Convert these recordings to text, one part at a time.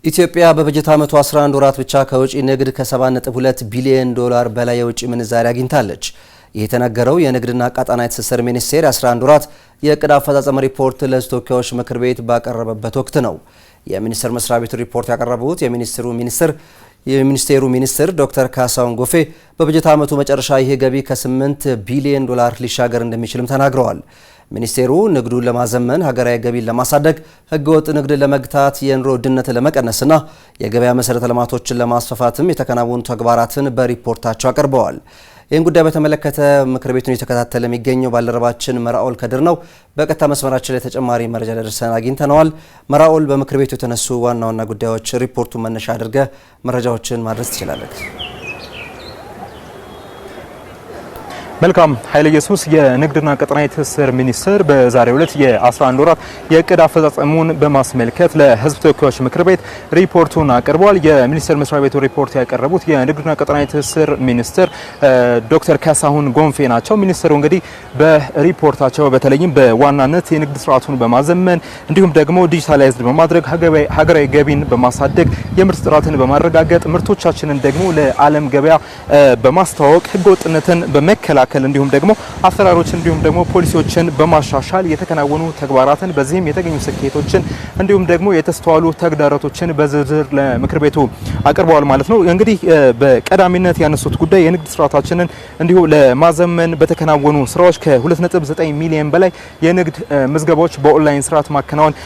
ኢትዮጵያ በበጀት ዓመቱ 11 ወራት ብቻ ከውጪ ንግድ ከ7.2 ቢሊዮን ዶላር በላይ የውጪ ምንዛሪ አግኝታለች። ይህ የተነገረው የንግድና ቀጣናዊ ትስስር ሚኒስቴር 11 ወራት የዕቅድ አፈጻጸም ሪፖርት ለሕዝብ ተወካዮች ምክር ቤት ባቀረበበት ወቅት ነው። የሚኒስቴር መስሪያ ቤቱ ሪፖርት ያቀረቡት የሚኒስቴሩ ሚኒስትር ዶክተር ካሳሁን ጎፌ በበጀት ዓመቱ መጨረሻ ይህ ገቢ ከ8 ቢሊዮን ዶላር ሊሻገር እንደሚችልም ተናግረዋል። ሚኒስቴሩ ንግዱን ለማዘመን ሀገራዊ ገቢን ለማሳደግ ህገወጥ ንግድን ለመግታት የኑሮ ውድነትን ለመቀነስና የገበያ መሰረተ ልማቶችን ለማስፋፋትም የተከናወኑ ተግባራትን በሪፖርታቸው አቅርበዋል። ይህን ጉዳይ በተመለከተ ምክር ቤቱን እየተከታተለ የሚገኘው ባልደረባችን መራኦል ከድር ነው። በቀጥታ መስመራችን ላይ ተጨማሪ መረጃ ደርሰን አግኝተነዋል። መራኦል፣ በምክር ቤቱ የተነሱ ዋና ዋና ጉዳዮች ሪፖርቱን መነሻ አድርገ መረጃዎችን ማድረስ ትችላለህ? መልካም ኃይለ ኢየሱስ። የንግድና ቀጣናዊ ትስስር ሚኒስቴር በዛሬው ዕለት የ11 ወራት የዕቅድ አፈጻጸሙን በማስመልከት ለሕዝብ ተወካዮች ምክር ቤት ሪፖርቱን አቅርቧል። የሚኒስቴር መስሪያ ቤቱ ሪፖርት ያቀረቡት የንግድና ቀጣናዊ ትስስር ሚኒስትር ዶክተር ካሳሁን ጎንፌ ናቸው። ሚኒስትሩ እንግዲህ በሪፖርታቸው በተለይም በዋናነት የንግድ ስርዓቱን በማዘመን እንዲሁም ደግሞ ዲጂታላይዝድ በማድረግ ሀገራዊ ገቢን በማሳደግ የምርት ጥራትን በማረጋገጥ ምርቶቻችንን ደግሞ ለዓለም ገበያ በማስተዋወቅ ህገወጥነትን በመከላከል እንዲሁም ደግሞ አሰራሮች እንዲሁም ደግሞ ፖሊሲዎችን በማሻሻል የተከናወኑ ተግባራትን በዚህም የተገኙ ስኬቶችን እንዲሁም ደግሞ የተስተዋሉ ተግዳሮቶችን በዝርዝር ለምክር ቤቱ አቅርበዋል ማለት ነው። እንግዲህ በቀዳሚነት ያነሱት ጉዳይ የንግድ ስርዓታችንን እንዲሁ ለማዘመን በተከናወኑ ስራዎች ከ2.9 ሚሊዮን በላይ የንግድ ምዝገባዎች በኦንላይን ስርዓት ማከናወን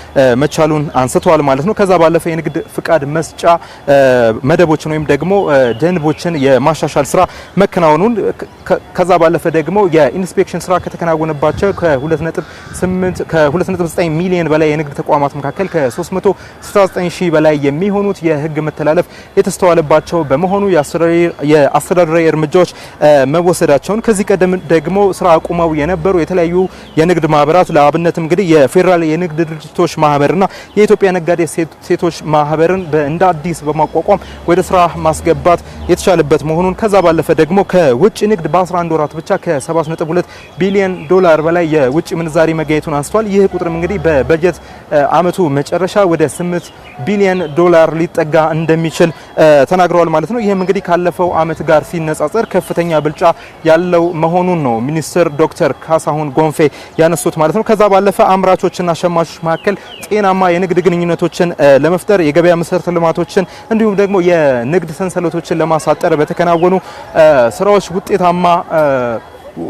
መቻሉን አንስተዋል ማለት ነው። ከዛ ባለፈ የንግድ ፍቃድ መስጫ መደቦችን ወይም ደግሞ ደንቦችን የማሻሻል ስራ መከናወኑን ከዛ ባለፈ ደግሞ የኢንስፔክሽን ስራ ከተከናወነባቸው ከ2.9 ሚሊዮን በላይ የንግድ ተቋማት መካከል ከ369 ሺህ በላይ የሚሆኑት የህግ መተላለፍ የተስተዋለባቸው በመሆኑ የአስተዳደራዊ እርምጃዎች መወሰዳቸውን ከዚህ ቀደም ደግሞ ስራ አቁመው የነበሩ የተለያዩ የንግድ ማህበራት ለአብነትም እንግዲህ የፌዴራል የንግድ ድርጅቶች ማህበርና የኢትዮጵያ ነጋዴ ሴቶች ማህበርን እንደ አዲስ በማቋቋም ወደ ስራ ማስገባት የተቻለበት መሆኑን ከዛ ባለፈ ደግሞ ከውጭ ንግድ በ11 ወራት ብቻ ከ7.2 ቢሊዮን ዶላር በላይ የውጭ ምንዛሪ መገኘቱን አንስቷል። ይህ ቁጥርም እንግዲህ በበጀት አመቱ መጨረሻ ወደ 8 ቢሊዮን ዶላር ሊጠጋ እንደሚችል ተናግረዋል ማለት ነው። ይህም እንግዲህ ካለፈው አመት ጋር ሲነጻጸር ከፍተኛ ብልጫ ያለው መሆኑን ነው ሚኒስትር ዶክተር ካሳሁን ጎንፌ ያነሱት ማለት ነው። ከዛ ባለፈ አምራቾችና ሸማቾች መካከል ጤናማ የንግድ ግንኙነቶችን ለመፍጠር የገበያ መሰረተ ልማቶችን እንዲሁም ደግሞ የንግድ ሰንሰለቶችን ለማሳጠር በተከናወኑ ስራዎች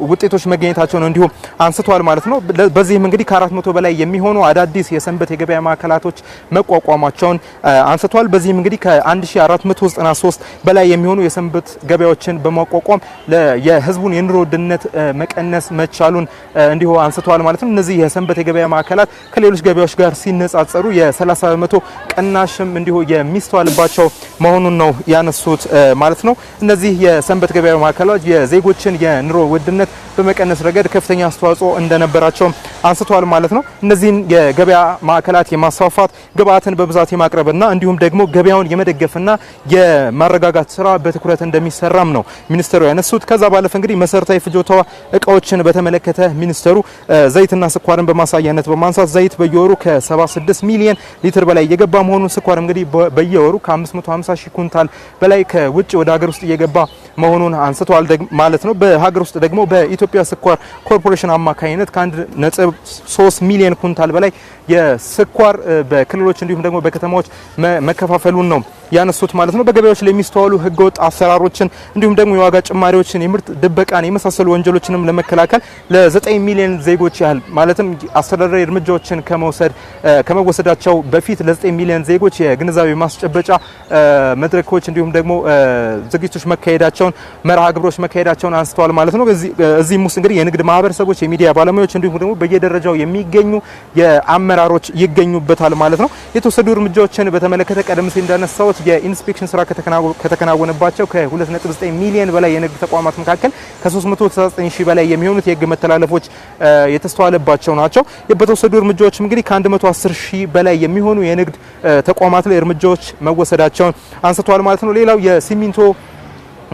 ውጤቶች መገኘታቸውን እንዲሁም አንስተዋል ማለት ነው። በዚህም እንግዲህ ከ400 በላይ የሚሆኑ አዳዲስ የሰንበት የገበያ ማዕከላቶች መቋቋማቸውን አንስተዋል። በዚህም እንግዲህ ከ1493 በላይ የሚሆኑ የሰንበት ገበያዎችን በማቋቋም የህዝቡን የኑሮ ውድነት መቀነስ መቻሉን እንዲሁ አንስተዋል ማለት ነው። እነዚህ የሰንበት የገበያ ማዕከላት ከሌሎች ገበያዎች ጋር ሲነጻጸሩ የ30 በመቶ ቅናሽም እንዲሁ የሚስተዋልባቸው መሆኑን ነው ያነሱት ማለት ነው። እነዚህ የሰንበት ገበያ ማዕከላት የዜጎችን የኑሮ ውድነት በመቀነስ ረገድ ከፍተኛ አስተዋጽኦ እንደነበራቸው አንስተዋል ማለት ነው። እነዚህን የገበያ ማዕከላት የማስፋፋት ግብአትን በብዛት የማቅረብና እንዲሁም ደግሞ ገበያውን የመደገፍና የማረጋጋት ስራ በትኩረት እንደሚሰራም ነው ሚኒስትሩ ያነሱት። ከዛ ባለፈ እንግዲህ መሰረታዊ ፍጆታ እቃዎችን በተመለከተ ሚኒስትሩ ዘይትና ስኳርን በማሳያነት በማንሳት ዘይት በየወሩ ከ76 ሚሊዮን ሊትር በላይ እየገባ መሆኑን፣ ስኳር እንግዲህ በየወሩ ከ550 ሺህ ኩንታል በላይ ከውጭ ወደ ሀገር ውስጥ እየገባ መሆኑን አንስተዋል ማለት ነው። በሀገር ውስጥ ደግሞ በኢትዮጵያ ስኳር ኮርፖሬሽን አማካኝነት ከ1.3 ሚሊዮን ኩንታል በላይ የስኳር በክልሎች እንዲሁም ደግሞ በከተማዎች መከፋፈሉን ነው ያነሱት ማለት ነው። በገበያዎች ላይ የሚስተዋሉ ህገወጥ አሰራሮችን እንዲሁም ደግሞ የዋጋ ጭማሪዎችን፣ የምርት ድበቃን የመሳሰሉ ወንጀሎችንም ለመከላከል ለ9 ሚሊዮን ዜጎች ያህል ማለትም አስተዳደራዊ እርምጃዎችን ከመወሰዳቸው በፊት ለ9 ሚሊዮን ዜጎች የግንዛቤ ማስጨበጫ መድረኮች እንዲሁም ደግሞ ዝግጅቶች መካሄዳቸውን መርሃ ግብሮች መካሄዳቸውን አንስተዋል ማለት ነው። እዚህም ውስጥ እንግዲህ የንግድ ማህበረሰቦች፣ የሚዲያ ባለሙያዎች እንዲሁም ደግሞ በየደረጃው የሚገኙ የአመራሮች ይገኙበታል ማለት ነው። የተወሰዱ እርምጃዎችን በተመለከተ ቀደም ሲል እንዳነሳው የኢንስፔክሽን ስራ ከተከናወነባቸው ከ2.9 ሚሊዮን በላይ የንግድ ተቋማት መካከል ከ369 ሺህ በላይ የሚሆኑት የህግ መተላለፎች የተስተዋለባቸው ናቸው። በተወሰዱ እርምጃዎች እንግዲህ ከ110 ሺህ በላይ የሚሆኑ የንግድ ተቋማት ላይ እርምጃዎች መወሰዳቸውን አንስተዋል ማለት ነው። ሌላው የሲሚንቶ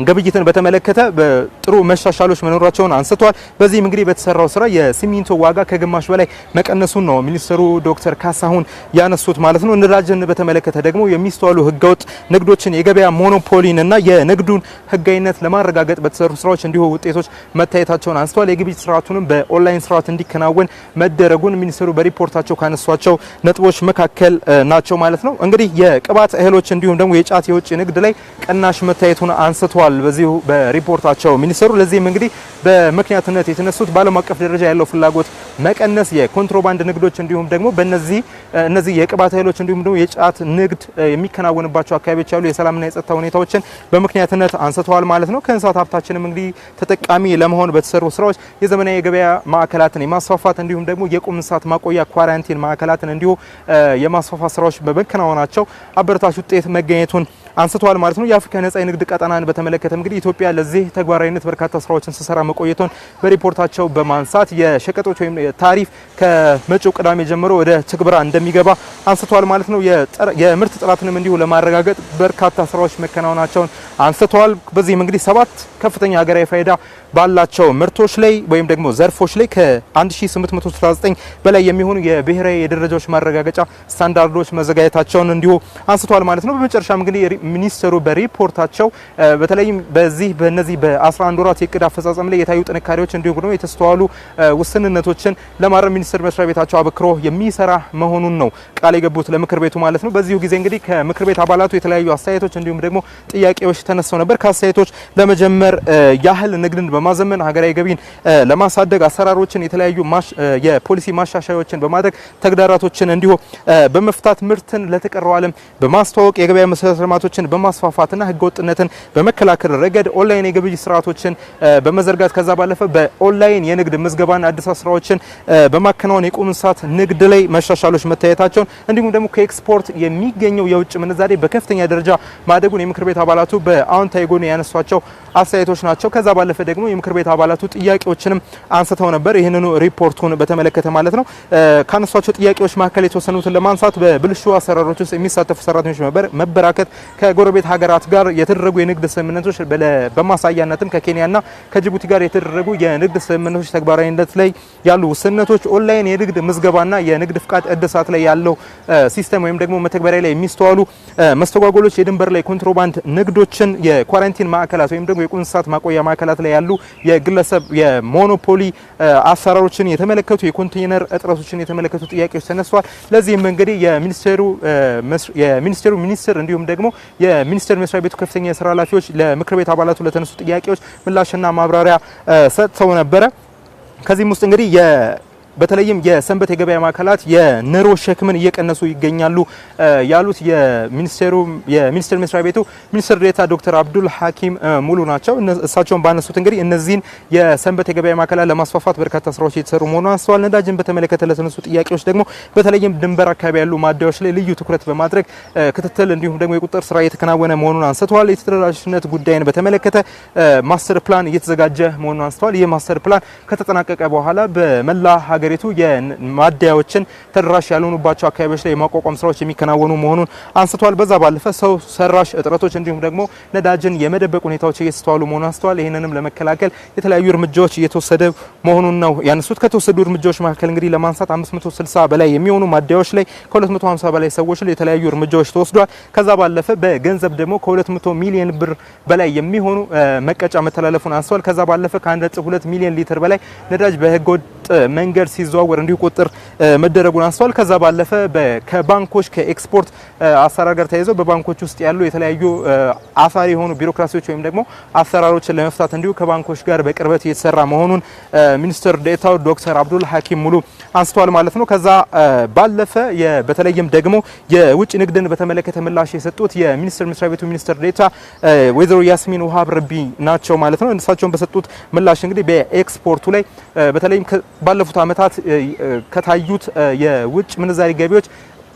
ግብይትን በተመለከተ በጥሩ መሻሻሎች መኖራቸውን አንስተዋል። በዚህም እንግዲህ በተሰራው ስራ የሲሚንቶ ዋጋ ከግማሽ በላይ መቀነሱን ነው ሚኒስትሩ ዶክተር ካሳሁን ያነሱት ማለት ነው። ነዳጅን በተመለከተ ደግሞ የሚስተዋሉ ህገወጥ ንግዶችን፣ የገበያ ሞኖፖሊንና የንግዱን ህጋዊነት ለማረጋገጥ በተሰሩ ስራዎች እንዲሁ ውጤቶች መታየታቸውን አንስተዋል። የግብይት ስርዓቱንም በኦንላይን ስርዓት እንዲከናወን መደረጉን ሚኒስትሩ በሪፖርታቸው ካነሷቸው ነጥቦች መካከል ናቸው ማለት ነው። እንግዲህ የቅባት እህሎች እንዲሁም ደግሞ የጫት የውጭ ንግድ ላይ ቅናሽ መታየቱን አንስተዋል በዚሁ በሪፖርታቸው ሚኒስትሩ። ለዚህም እንግዲህ በምክንያትነት የተነሱት በዓለም አቀፍ ደረጃ ያለው ፍላጎት መቀነስ፣ የኮንትሮባንድ ንግዶች እንዲሁም ደግሞ እነዚህ የቅባት እህሎች እንዲሁም ደግሞ የጫት ንግድ የሚከናወንባቸው አካባቢዎች ያሉ የሰላምና የጸጥታ ሁኔታዎችን በምክንያትነት አንስተዋል ማለት ነው። ከእንስሳት ሀብታችንም እንግዲህ ተጠቃሚ ለመሆን በተሰሩ ስራዎች የዘመናዊ የገበያ ማዕከላትን የማስፋፋት እንዲሁም ደግሞ የቁም እንስሳት ማቆያ ኳራንቲን ማዕከላትን እንዲሁ የማስፋፋት ስራዎች በመከናወናቸው አበረታች ውጤት መገኘቱን አንስተዋል ማለት ነው። የአፍሪካ ነጻ የንግድ ቀጠናን በተመለከተ እንግዲህ ኢትዮጵያ ለዚህ ተግባራዊነት በርካታ ስራዎችን ስትሰራ መቆየቷን በሪፖርታቸው በማንሳት የሸቀጦች ወይም ታሪፍ ከመጪው ቅዳሜ ጀምሮ ወደ ትግበራ እንደሚገባ አንስተዋል ማለት ነው። የምርት ጥራትንም እንዲሁ ለማረጋገጥ በርካታ ስራዎች መከናወናቸውን አንስተዋል። በዚህም እንግዲህ 7 ከፍተኛ ሀገራዊ ፋይዳ ባላቸው ምርቶች ላይ ወይም ደግሞ ዘርፎች ላይ ከ1869 በላይ የሚሆኑ የብሔራዊ የደረጃዎች ማረጋገጫ ስታንዳርዶች መዘጋጀታቸውን እንዲሁ አንስተዋል ማለት ነው። በመጨረሻም እንግዲህ ሚኒስትሩ በሪፖርታቸው በተለይም በእነዚህ በ11 ወራት የእቅድ አፈጻጸም ላይ የታዩ ጥንካሬዎች እንዲሁም ደግሞ የተስተዋሉ ውስንነቶችን ለማረም ሚኒስቴር መስሪያ ቤታቸው አበክሮ የሚሰራ መሆኑን ነው ቃል የገቡት ለምክር ቤቱ ማለት ነው። በዚሁ ጊዜ እንግዲህ ከምክር ቤት አባላቱ የተለያዩ አስተያየቶች እንዲሁም ደግሞ ጥያቄዎች ተነስተው ነበር። ከአስተያየቶች ለመጀመር ያህል ንግድን በማዘመን ሀገራዊ ገቢን ለማሳደግ አሰራሮችን የተለያዩ የፖሊሲ ማሻሻያዎችን በማድረግ ተግዳራቶችን እንዲሁ በመፍታት ምርትን ለተቀረው ዓለም በማስተዋወቅ የገበያ መሰረተ ልማቶችን በማስፋፋትና ህገወጥነትን በመከላከል ረገድ ኦንላይን የግብይት ስርዓቶችን በመዘርጋት ከዛ ባለፈ በኦንላይን የንግድ ምዝገባና አዲስ ስራዎችን በማከናወን የቁም እንስሳት ንግድ ላይ መሻሻሎች መታየታቸውን እንዲሁም ደግሞ ከኤክስፖርት የሚገኘው የውጭ ምንዛሬ በከፍተኛ ደረጃ ማደጉን የምክር ቤት አባላቱ በአዎንታዊ ጎን ያነሷቸው አስተያየቶች ናቸው። ከዛ ባለፈ ደግሞ የምክር ቤት አባላቱ ጥያቄዎችንም አንስተው ነበር። ይህንኑ ሪፖርቱን በተመለከተ ማለት ነው። ካነሷቸው ጥያቄዎች መካከል የተወሰኑትን ለማንሳት በብልሹ አሰራሮች ውስጥ የሚሳተፉ ሰራተኞች መበራከት፣ ከጎረቤት ሀገራት ጋር የተደረጉ የንግድ ስምምነቶች በማሳያነትም ከኬንያና ከጅቡቲ ጋር የተደረጉ የንግድ ስምምነቶች ተግባራዊነት ላይ ያሉ ውስንነቶች፣ ኦንላይን የንግድ ምዝገባና የንግድ ፍቃድ እድሳት ላይ ያለው ሲስተም ወይም ደግሞ መተግበሪያ ላይ የሚስተዋሉ መስተጓጎሎች፣ የድንበር ላይ ኮንትሮባንድ ንግዶችን፣ የኳራንቲን ማዕከላት ወይም ደግሞ የቁም እንስሳት ማቆያ ማዕከላት ላይ ያሉ የግለሰብ የሞኖፖሊ አሰራሮችን የተመለከቱ የኮንቴነር እጥረቶችን የተመለከቱ ጥያቄዎች ተነስተዋል። ለዚህም እንግዲህ የሚኒስቴሩ ሚኒስትር እንዲሁም ደግሞ የሚኒስቴር መስሪያ ቤቱ ከፍተኛ የስራ ኃላፊዎች ለምክር ቤት አባላቱ ለተነሱ ጥያቄዎች ምላሽና ማብራሪያ ሰጥተው ነበረ። ከዚህም ውስጥ እንግዲህ በተለይም የሰንበት የገበያ ማዕከላት የኑሮ ሸክምን እየቀነሱ ይገኛሉ ያሉት የሚኒስቴር መስሪያ ቤቱ ሚኒስትር ዴኤታ ዶክተር አብዱል ሐኪም ሙሉ ናቸው። እሳቸውን ባነሱት እንግዲህ እነዚህን የሰንበት የገበያ ማዕከላት ለማስፋፋት በርካታ ስራዎች እየተሰሩ መሆኑን አንስተዋል። ነዳጅን በተመለከተ ለተነሱ ጥያቄዎች ደግሞ በተለይም ድንበር አካባቢ ያሉ ማደያዎች ላይ ልዩ ትኩረት በማድረግ ክትትል እንዲሁም ደግሞ የቁጥጥር ስራ እየተከናወነ መሆኑን አንስተዋል። የተደራሽነት ጉዳይን በተመለከተ ማስተር ፕላን እየተዘጋጀ መሆኑን አንስተዋል። ይህ ማስተር ፕላን ከተጠናቀቀ በኋላ በመላ ሀገሪቱ የማደያዎችን ተደራሽ ያልሆኑባቸው አካባቢዎች ላይ የማቋቋም ስራዎች የሚከናወኑ መሆኑን አንስተዋል። በዛ ባለፈ ሰው ሰራሽ እጥረቶች እንዲሁም ደግሞ ነዳጅን የመደበቅ ሁኔታዎች እየተስተዋሉ መሆኑን አንስተዋል። ይህንንም ለመከላከል የተለያዩ እርምጃዎች እየተወሰደ መሆኑን ነው ያነሱት። ከተወሰዱ እርምጃዎች መካከል እንግዲህ ለማንሳት 560 በላይ የሚሆኑ ማደያዎች ላይ ከ250 በላይ ሰዎች ላይ የተለያዩ እርምጃዎች ተወስዷል። ከዛ ባለፈ በገንዘብ ደግሞ ከ200 ሚሊዮን ብር በላይ የሚሆኑ መቀጫ መተላለፉን አንስተዋል። ከዛ ባለፈ ከ1.2 ሚሊዮን ሊትር በላይ ነዳጅ በህገወጥ መንገድ ሲዘዋወር እንዲሁ ቁጥጥር መደረጉን አንስተዋል። ከዛ ባለፈ ከባንኮች ከኤክስፖርት አሰራር ጋር ተያይዘው በባንኮች ውስጥ ያሉ የተለያዩ አሳሪ የሆኑ ቢሮክራሲዎች ወይም ደግሞ አሰራሮችን ለመፍታት እንዲሁ ከባንኮች ጋር በቅርበት እየተሰራ መሆኑን ሚኒስትር ዴኤታው ዶክተር አብዱል ሐኪም ሙሉ አንስተዋል ማለት ነው። ከዛ ባለፈ በተለይም ደግሞ የውጭ ንግድን በተመለከተ ምላሽ የሰጡት የሚኒስትር መስሪያ ቤቱ ሚኒስትር ዴኤታ ወይዘሮ ያስሚን ውሃብ ረቢ ናቸው ማለት ነው። እሳቸውን በሰጡት ምላሽ እንግዲህ በኤክስፖርቱ ላይ በተለይም ባለፉት ዓመታት ከታዩት የውጭ ምንዛሪ ገቢዎች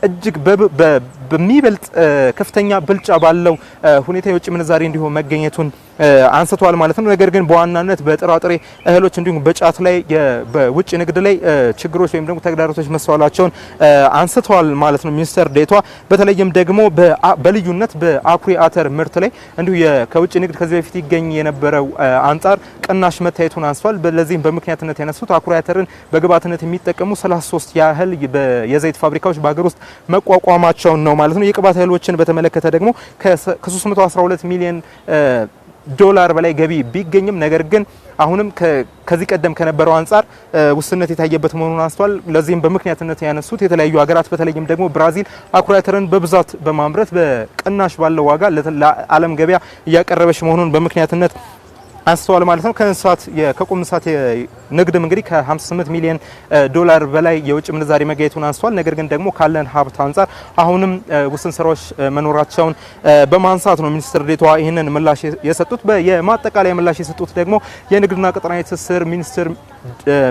እጅግ በሚበልጥ ከፍተኛ ብልጫ ባለው ሁኔታ የውጭ ምንዛሬ እንዲሁ መገኘቱን አንስተዋል ማለት ነው። ነገር ግን በዋናነት በጥራጥሬ እህሎች እንዲሁም በጫት ላይ በውጭ ንግድ ላይ ችግሮች ወይም ደግሞ ተግዳሮቶች መስተዋላቸውን አንስተዋል ማለት ነው ሚኒስትር ዴኤታዋ። በተለይም ደግሞ በልዩነት በአኩሪ አተር ምርት ላይ እንዲሁ ከውጭ ንግድ ከዚህ በፊት ይገኝ የነበረው አንጻር ቅናሽ መታየቱን አንስተዋል። ለዚህም በምክንያትነት ያነሱት አኩሪ አተርን በግብዓትነት የሚጠቀሙ 33 ያህል የዘይት ፋብሪካዎች በሀገር ውስጥ መቋቋማቸውን ነው ማለት ነው። የቅባት እህሎችን በተመለከተ ደግሞ ከ312 ሚሊዮን ዶላር በላይ ገቢ ቢገኝም ነገር ግን አሁንም ከዚህ ቀደም ከነበረው አንጻር ውስንነት የታየበት መሆኑን አንስተዋል። ለዚህም በምክንያትነት ያነሱት የተለያዩ ሀገራት በተለይም ደግሞ ብራዚል አኩሪ አተርን በብዛት በማምረት በቅናሽ ባለው ዋጋ ለዓለም ገበያ እያቀረበች መሆኑን በምክንያትነት አንስተዋል ማለት ነው። ከቁም እንስሳት ንግድም እንግዲህ ከ58 ሚሊዮን ዶላር በላይ የውጭ ምንዛሬ መገኘቱን አንስተዋል። ነገር ግን ደግሞ ካለን ሀብት አንጻር አሁንም ውስን ስራዎች መኖራቸውን በማንሳት ነው ሚኒስትር ዴኤታዋ ይህንን ምላሽ የሰጡት። የማጠቃለያ ምላሽ የሰጡት ደግሞ የንግድና ቀጠናዊ ትስስር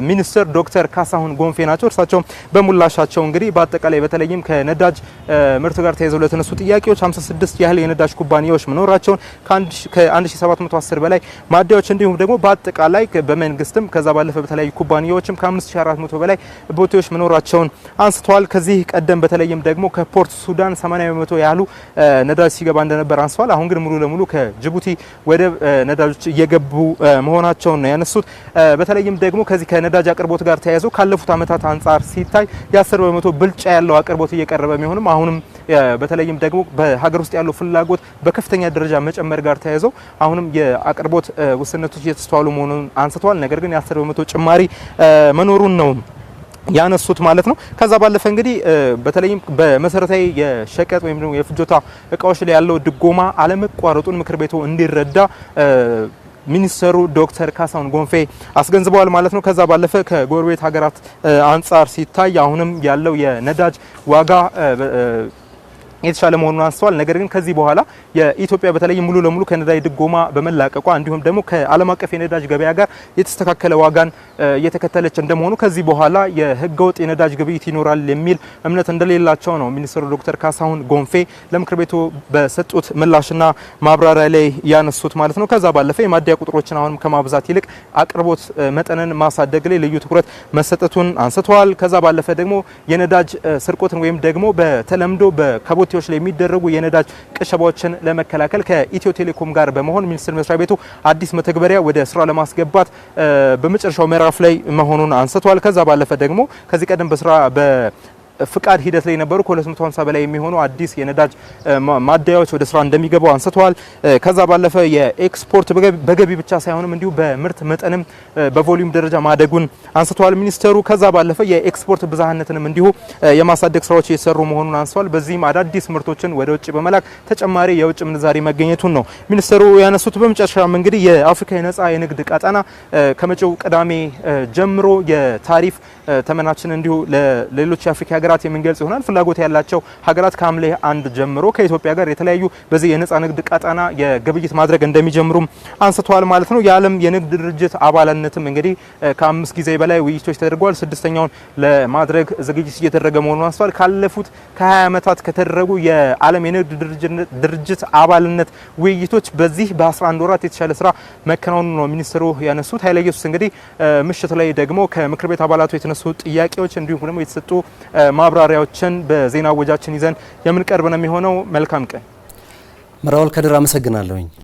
ሚኒስትር ዶክተር ካሳሁን ጎንፌ ናቸው። እርሳቸውም በምላሻቸው እንግዲህ በአጠቃላይ በተለይም ከነዳጅ ምርት ጋር ተያይዘው ለተነሱ ጥያቄዎች 56 ያህል የነዳጅ ኩባንያዎች መኖራቸውን ከ1710 በላይ ማደያዎች እንዲሁም ደግሞ በአጠቃላይ በመንግስትም ከዛ ባለፈ በተለያዩ ኩባንያዎችም ከ5400 በላይ ቦቴዎች መኖራቸውን አንስተዋል። ከዚህ ቀደም በተለይም ደግሞ ከፖርት ሱዳን 80% ያህሉ ነዳጅ ሲገባ እንደነበር አንስተዋል። አሁን ግን ሙሉ ለሙሉ ከጅቡቲ ወደብ ነዳጆች እየገቡ መሆናቸውን ነው ያነሱት። በተለይም ደግሞ ከዚህ ከነዳጅ አቅርቦት ጋር ተያይዞ ካለፉት ዓመታት አንጻር ሲታይ የ10% ብልጫ ያለው አቅርቦት እየቀረበ ቢሆንም አሁንም በተለይም ደግሞ በሀገር ውስጥ ያለው ፍላጎት በከፍተኛ ደረጃ መጨመር ጋር ተያይዞ አሁንም የአቅርቦት ውስንነቶች እየተስተዋሉ መሆኑን አንስተዋል። ነገር ግን የ10% ጭማሪ መኖሩን ነው ያነሱት ማለት ነው። ከዛ ባለፈ እንግዲህ በተለይም በመሰረታዊ የሸቀጥ ወይም ደግሞ የፍጆታ እቃዎች ላይ ያለው ድጎማ አለመቋረጡን ምክር ቤቱ እንዲረዳ ሚኒስትሩ ዶክተር ካሳሁን ጎንፌ አስገንዝበዋል ማለት ነው። ከዛ ባለፈ ከጎረቤት ሀገራት አንጻር ሲታይ አሁንም ያለው የነዳጅ ዋጋ የተሻለ መሆኑን አንስተዋል። ነገር ግን ከዚህ በኋላ የኢትዮጵያ በተለይ ሙሉ ለሙሉ ከነዳጅ ድጎማ በመላቀቋ እንዲሁም ደግሞ ከዓለም አቀፍ የነዳጅ ገበያ ጋር የተስተካከለ ዋጋን እየተከተለች እንደመሆኑ ከዚህ በኋላ የህገወጥ የነዳጅ ግብይት ይኖራል የሚል እምነት እንደሌላቸው ነው ሚኒስትሩ ዶክተር ካሳሁን ጎንፌ ለምክር ቤቱ በሰጡት ምላሽና ማብራሪያ ላይ ያነሱት ማለት ነው። ከዛ ባለፈ የማደያ ቁጥሮችን አሁንም ከማብዛት ይልቅ አቅርቦት መጠንን ማሳደግ ላይ ልዩ ትኩረት መሰጠቱን አንስተዋል። ከዛ ባለፈ ደግሞ የነዳጅ ስርቆትን ወይም ደግሞ በተለምዶ በከቦቴዎች ላይ የሚደረጉ የነዳጅ ቅሸባዎችን ለመከላከል ከኢትዮ ቴሌኮም ጋር በመሆን ሚኒስቴር መስሪያ ቤቱ አዲስ መተግበሪያ ወደ ስራ ለማስገባት በመጨረሻው ምዕራፍ ላይ መሆኑን አንስተዋል። ከዛ ባለፈ ደግሞ ከዚህ ቀደም ፍቃድ ሂደት ላይ ነበሩ ከ250 በላይ የሚሆኑ አዲስ የነዳጅ ማደያዎች ወደ ስራ እንደሚገቡ አንስተዋል። ከዛ ባለፈ የኤክስፖርት በገቢ ብቻ ሳይሆንም እንዲሁ በምርት መጠንም በቮሊዩም ደረጃ ማደጉን አንስተዋል ሚኒስተሩ። ከዛ ባለፈ የኤክስፖርት ብዝሃነትንም እንዲሁ የማሳደግ ስራዎች እየተሰሩ መሆኑን አንስተዋል። በዚህም አዳዲስ ምርቶችን ወደ ውጭ በመላክ ተጨማሪ የውጭ ምንዛሪ መገኘቱን ነው ሚኒስተሩ ያነሱት። በመጨረሻም እንግዲህ የአፍሪካ የነጻ የንግድ ቀጠና ከመጪው ቅዳሜ ጀምሮ የታሪፍ ተመናችን እንዲሁ ለሌሎች የአፍሪካ ሀገራት የምንገልጽ ይሆናል። ፍላጎት ያላቸው ሀገራት ከሐምሌ 1 ጀምሮ ከኢትዮጵያ ጋር የተለያዩ በዚህ የነጻ ንግድ ቀጠና የግብይት ማድረግ እንደሚጀምሩም አንስተዋል ማለት ነው። የዓለም የንግድ ድርጅት አባልነትም እንግዲህ ከ5 ጊዜ በላይ ውይይቶች ተደርገዋል። 6ኛውን ለማድረግ ዝግጅት እየተደረገ መሆኑን አንስተዋል። ካለፉት ከ20 ዓመታት ከተደረጉ የዓለም የንግድ ድርጅት አባልነት ውይይቶች በዚህ በ11 ወራት የተሻለ ስራ መከናወኑ ነው ሚኒስትሩ ያነሱት። ኃይለ ኢየሱስ እንግዲህ ምሽት ላይ ደግሞ ከምክር ቤት አባላቱ የተነሱ ጥያቄዎች እንዲሁም ደግሞ የተሰጡ ማብራሪያዎችን በዜና ወጃችን ይዘን የምንቀርብ ነው የሚሆነው። መልካም ቀን። መራውል ከድር አመሰግናለሁኝ።